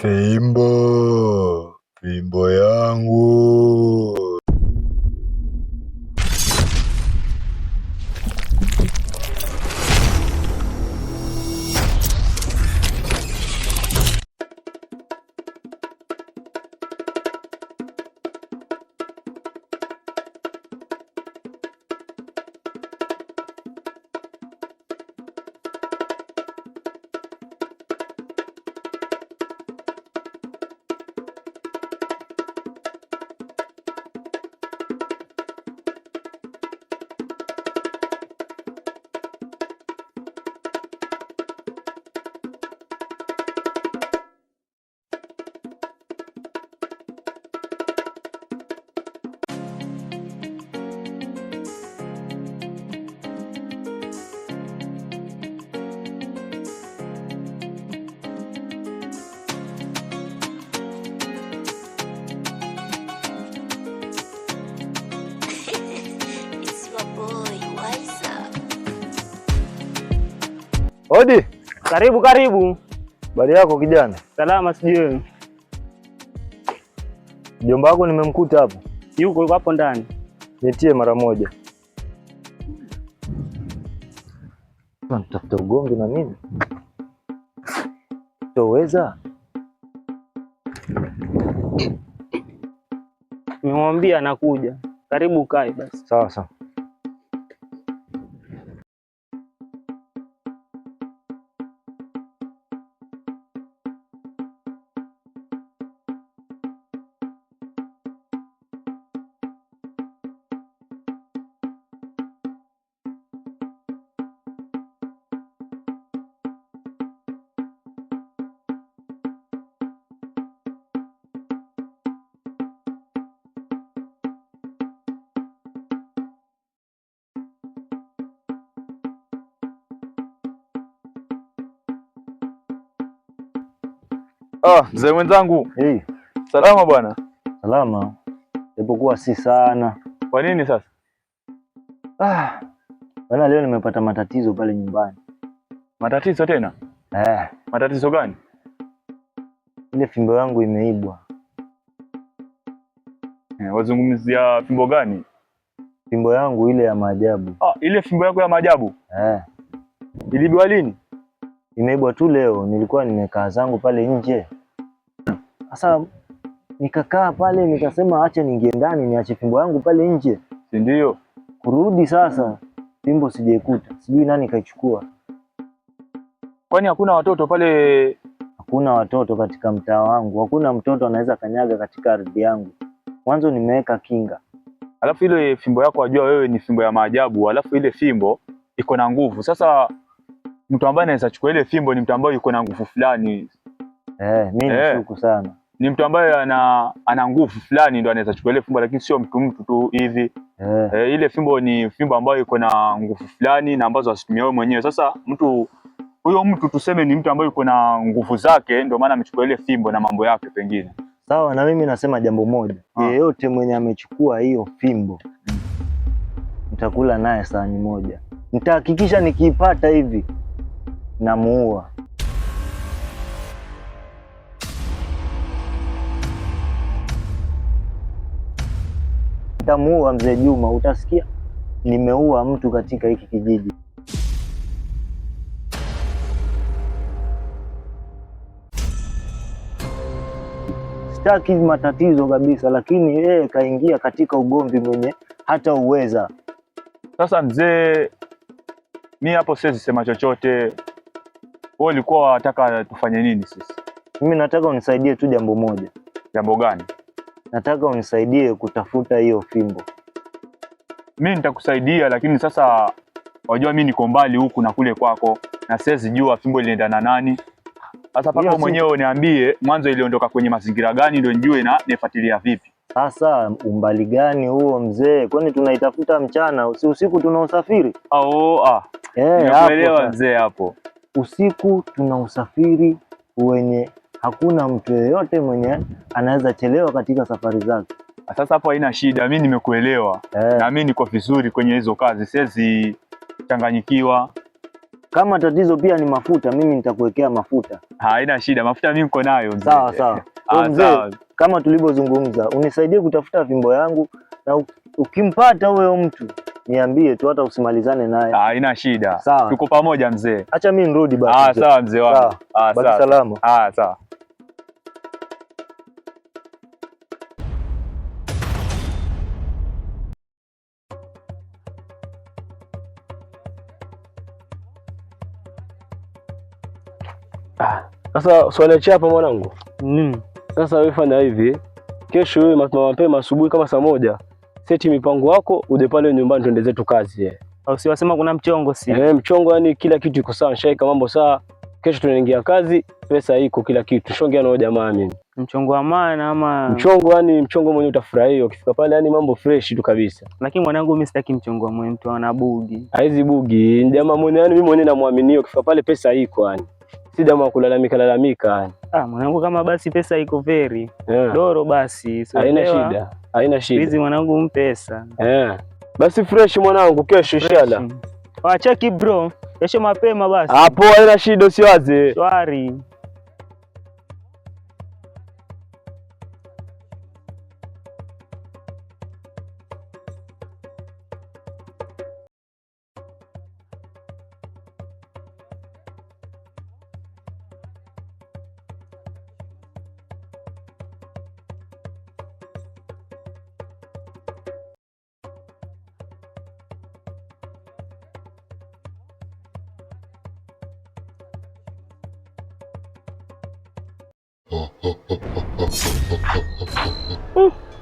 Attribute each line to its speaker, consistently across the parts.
Speaker 1: Fimbo, fimbo yangu.
Speaker 2: Odi.
Speaker 3: Karibu karibu.
Speaker 2: Habari yako kijana?
Speaker 3: Salama, sijui.
Speaker 2: Mjomba wako nimemkuta hapo.
Speaker 3: Yuko hapo ndani.
Speaker 2: Nitie mara moja. Natafuta ugomvi na mimi. Toweza?
Speaker 3: Nimemwambia anakuja. Karibu kae basi.
Speaker 2: Sawa sawa.
Speaker 4: Mzee mwenzangu.
Speaker 2: Hey.
Speaker 4: Salama bwana.
Speaker 2: Salama. Japokuwa si sana.
Speaker 4: Kwa nini sasa?
Speaker 2: Bwana, leo nimepata matatizo pale nyumbani.
Speaker 4: Matatizo tena? Matatizo gani?
Speaker 2: Ile fimbo yangu imeibwa.
Speaker 4: Wazungumzia fimbo gani?
Speaker 2: Fimbo yangu ile ya maajabu.
Speaker 4: Ile fimbo yako ya maajabu? Iliibwa lini?
Speaker 2: Imeibwa tu leo, nilikuwa nimekaa zangu pale nje. Sasa nikakaa pale nikasema acha niingie ndani niache fimbo yangu pale nje.
Speaker 4: Si ndio?
Speaker 2: Kurudi sasa fimbo sijaikuta. Sijui nani kaichukua.
Speaker 4: Kwani hakuna watoto pale?
Speaker 2: Hakuna watoto katika mtaa wangu. Hakuna mtoto anaweza kanyaga katika ardhi yangu. Mwanzo nimeweka kinga.
Speaker 4: Alafu ile fimbo yako wajua wewe ni fimbo ya maajabu, alafu ile fimbo iko na nguvu. Sasa mtu ambaye anaweza chukua ile fimbo ni mtu ambaye yuko na nguvu fulani.
Speaker 2: Mimi nishuku sana.
Speaker 4: Ni mtu ambaye ana nguvu fulani ndio anaweza chukua ile fimbo, lakini sio mtu tu hivi. Ile fimbo ni fimbo ambayo iko na nguvu fulani na ambazo asitumia wewe mwenyewe. Sasa huyo mtu tuseme ni mtu ambaye yuko na nguvu zake, ndio maana amechukua ile fimbo na mambo yake pengine.
Speaker 2: Sawa, na mimi nasema jambo moja. Yeyote mwenye amechukua hiyo fimbo nitakula naye sahani moja. Nitahakikisha nikiipata hivi namuua. Nitamuua mzee Juma, utasikia nimeua mtu katika hiki kijiji. Sitaki matatizo kabisa, lakini yeye kaingia katika ugomvi mwenye hata uweza.
Speaker 4: Sasa mzee, mimi hapo siwezi sema chochote. Wewe ulikuwa unataka tufanye nini sisi?
Speaker 2: Mimi nataka unisaidie tu jambo moja.
Speaker 4: Jambo gani?
Speaker 2: Nataka unisaidie kutafuta hiyo fimbo.
Speaker 4: Mimi nitakusaidia, lakini sasa wajua mimi niko mbali huku na kule kwako na siwezi jua fimbo ilienda na nani. Sasa paka mwenyewe uniambie mwanzo iliondoka kwenye mazingira gani ndio nijue na nifuatilia vipi.
Speaker 2: Sasa umbali gani huo mzee? Kwani tunaitafuta mchana, usiku tuna usafiri?
Speaker 4: Nakuelewa mzee hapo.
Speaker 2: Usiku tuna usafiri wenye hakuna mtu yeyote mwenye anaweza chelewa katika safari zake.
Speaker 4: Sasa hapo haina shida, mimi nimekuelewa. Na mimi niko vizuri kwenye hizo kazi, siwezi changanyikiwa.
Speaker 2: Kama tatizo pia ni mafuta, mimi nitakuwekea mafuta.
Speaker 4: Haina shida, mafuta mimi niko nayo mzee.
Speaker 2: Sawa sawa. Mzee, kama tulivyozungumza, unisaidie kutafuta fimbo yangu, na ukimpata huyo mtu niambie tu, hata usimalizane naye.
Speaker 4: Haina shida.
Speaker 2: Sawa.
Speaker 4: Tuko pamoja mzee.
Speaker 2: Acha mimi nirudi basi.
Speaker 4: Sawa mzee wangu.
Speaker 2: Baki salama.
Speaker 4: Sawa.
Speaker 5: Sasa swali chapa mwanangu. Sasa wewe fanya hivi. Kesho wewe mapema asubuhi kama saa 1. Seti mipango wako uje pale nyumbani tuende zetu kazi.
Speaker 3: Au si wasema kuna mchongo si?
Speaker 5: Mchongo yani kila kitu iko sawa, shaika mambo sawa. Kesho tunaingia kazi, pesa iko kila kitu. Shongea na jamaa mimi.
Speaker 3: Mchongo wa maana ama
Speaker 5: mchongo yani mchongo mwenyewe utafurahia ukifika pale, yani mambo fresh tu kabisa.
Speaker 3: Lakini mwanangu mimi sitaki mchongo wa mtu ana bugi.
Speaker 5: Haizi bugi. Jamaa mwenyewe yani mimi mwenyewe namwamini ukifika pale pesa iko yani. Si jamaa kulalamika yani.
Speaker 3: Mwanangu kama basi pesa iko very. Doro basi.
Speaker 5: Haina shida.
Speaker 3: Hizi mwanangu mpesa.
Speaker 5: Basi fresh mwanangu, kesho inshallah.
Speaker 3: Wacheki bro. Kesho mapema basi.
Speaker 5: Hapo haina shida, usiwaze.
Speaker 3: Shwari.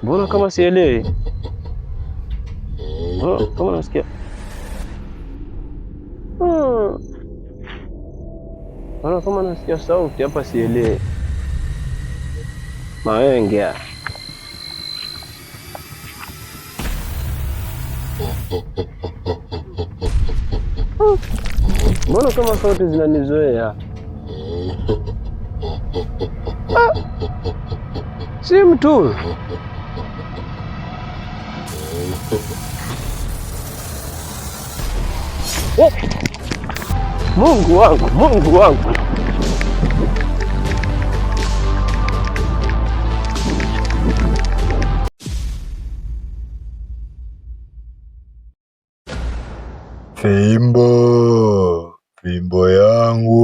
Speaker 5: Mbona kama sielewi? Kama nasikia. Mbona kama nasikia sauti hapa sielewi. Mawenge. Mbona kama sauti zinanizoea? Si mtu. Mungu wangu.
Speaker 1: Fimbo yangu.